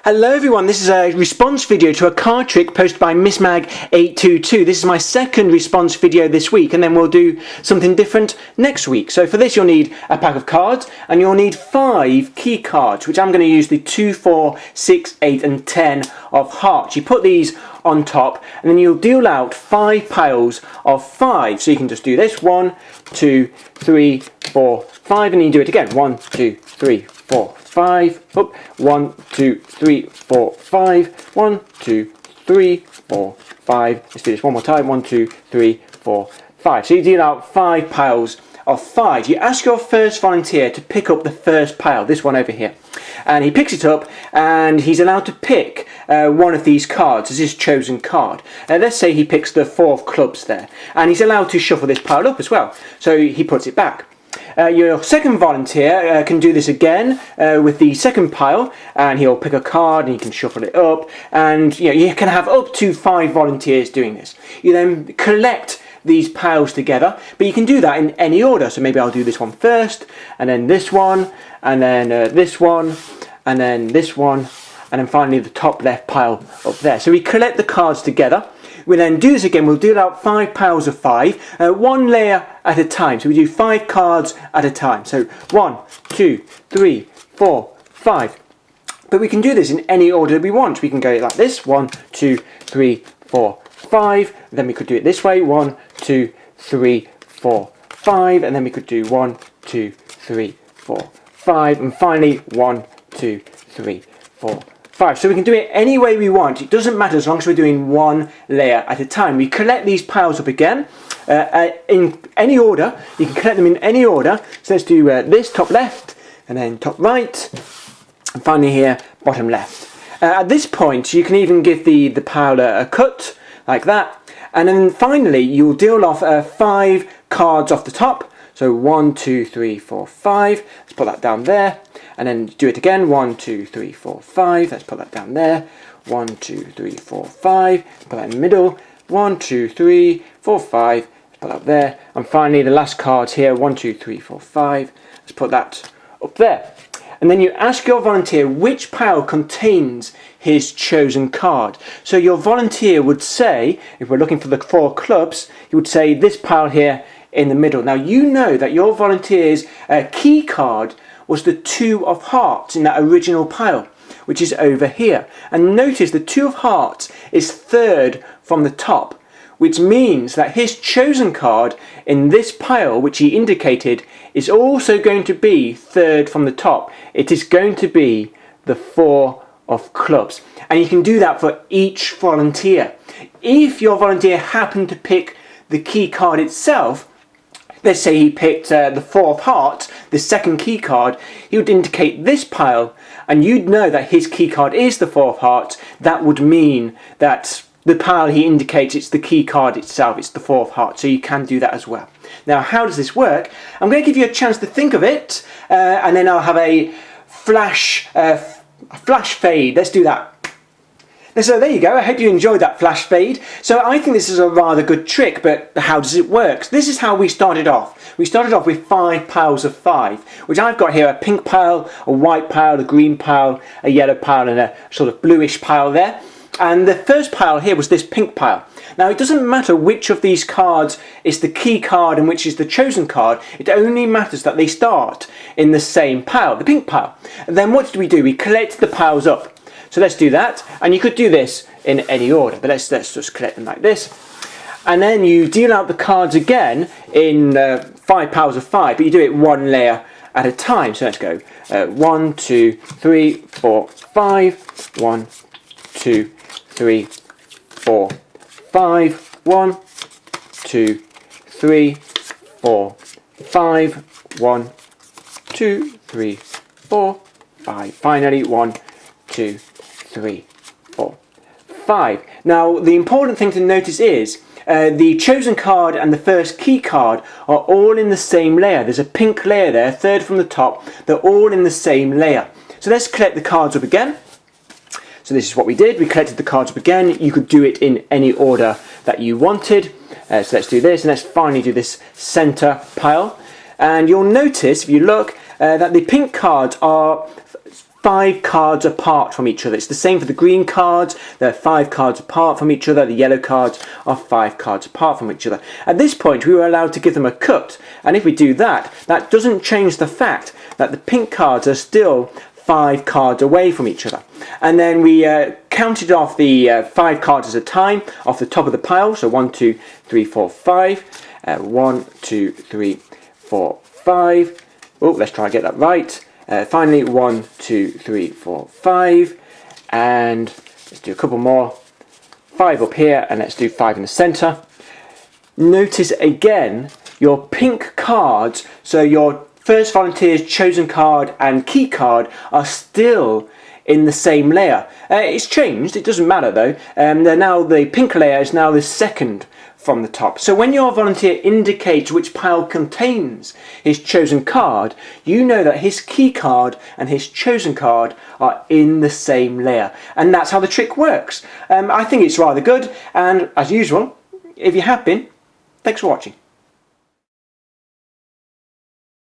Hello everyone, this is a response video to a card trick posted by MissMag822. This is my second response video this week, and then we'll do something different next week. So for this you'll need a pack of cards, and you'll need 5 key cards, which I'm going to use the 2, 4, 6, 8 and 10 of hearts. You put these on top, and then you'll deal out 5 piles of 5. So you can just do this, 1, 2, 3, 4, 5, and then you do it again, 1, 2, 3, 4, 5, up, 1, 2, 3, 4, 5, 1, 2, 3, 4, 5. Let's do this one more time, 1, 2, 3, 4, 5. So you deal out 5 piles of 5. You ask your first volunteer to pick up the first pile, this one over here. And he picks it up, and he's allowed to pick one of these cards as his chosen card. Let's say he picks the 4 of clubs there, and he's allowed to shuffle this pile up as well. So he puts it back. Your second volunteer can do this again with the second pile, and he'll pick a card and he can shuffle it up, and you can have up to 5 volunteers doing this. You then collect these piles together, but you can do that in any order. So maybe I'll do this one first, and then this one, and then this one, and then this one, and then finally the top left pile up there. So we collect the cards together. We then do this again. We'll deal out 5 piles of 5, one layer at a time. So we do 5 cards at a time. So 1, 2, 3, 4, 5. But we can do this in any order we want. We can go like this, 1, 2, 3, 4, 5. Then we could do it this way, 1, 2, 3, 4, 5. And then we could do 1, 2, 3, 4, 5. And finally 1, 2, 3, 4, 5. So we can do it any way we want. It doesn't matter as long as we're doing one layer at a time. We collect these piles up again in any order. You can collect them in any order. So let's do this, top left, and then top right, and finally here, bottom left. At this point you can even give the pile a cut like that, and then finally you'll deal off 5 cards off the top. So 1, 2, 3, 4, 5. Let's put that down there. And then do it again. 1, 2, 3, 4, 5. Let's put that down there. 1, 2, 3, 4, 5. Put that in the middle. 1, 2, 3, 4, 5. Let's put that there. And finally the last cards here. 1, 2, 3, 4, 5. Let's put that up there. And then you ask your volunteer which pile contains his chosen card. So your volunteer would say, if we're looking for the 4 clubs, he would say this pile here in the middle. Now you know that your volunteer's key card was the 2 of hearts in that original pile, which is over here. And notice the 2 of hearts is 3rd from the top, which means that his chosen card in this pile, which he indicated, is also going to be 3rd from the top. It is going to be the 4 of clubs. And you can do that for each volunteer. If your volunteer happened to pick the key card itself, let's say he picked the 4 of hearts, the second key card, he would indicate this pile, and you'd know that his key card is the 4 of hearts. That would mean that the pile he indicates, it's the key card itself, it's the 4 of hearts, so you can do that as well. Now, how does this work? I'm going to give you a chance to think of it, and then I'll have a flash fade. Let's do that. So there you go. I hope you enjoyed that flash fade. So I think this is a rather good trick, but how does it work? This is how we started off. We started off with 5 piles of 5, which I've got here: a pink pile, a white pile, a green pile, a yellow pile, and a sort of bluish pile there. And the first pile here was this pink pile. Now it doesn't matter which of these cards is the key card and which is the chosen card. It only matters that they start in the same pile, the pink pile. And then what did we do? We collected the piles up. So let's do that, and you could do this in any order, but let's just collect them like this. And then you deal out the cards again in 5 piles of 5, but you do it one layer at a time. So let's go 1, 2, 3, 4, 5, 1, 2, 3, 4, 5, 1, 2, 3, 4, 5, 1, 2, 3, 4, 5. Finally 1, 2, 3, 4, 5. Now the important thing to notice is the chosen card and the first key card are all in the same layer. There's a pink layer there, 3rd from the top. They're all in the same layer. So let's collect the cards up again. So this is what we did. We collected the cards up again. You could do it in any order that you wanted. So let's do this, and let's finally do this center pile. And you'll notice, if you look, that the pink cards are 5 cards apart from each other. It's the same for the green cards. They're 5 cards apart from each other. The yellow cards are 5 cards apart from each other. At this point, we were allowed to give them a cut. And if we do that, that doesn't change the fact that the pink cards are still 5 cards away from each other. And then we counted off the 5 cards at a time off the top of the pile. So 1, 2, 3, 4, 5. 1, 2, 3, 4, 5. Oh, let's try and get that right. Finally, 1, 2, 3, 4, 5. And let's do a couple more. 5 up here, and let's do 5 in the centre. Notice again your pink cards, so your first volunteer's chosen card and key card are still in the same layer. It's changed, it doesn't matter though. Now the pink layer is now the second from the top. So when your volunteer indicates which pile contains his chosen card, you know that his key card and his chosen card are in the same layer. And that's how the trick works. I think it's rather good, and as usual, if you have been, thanks for watching.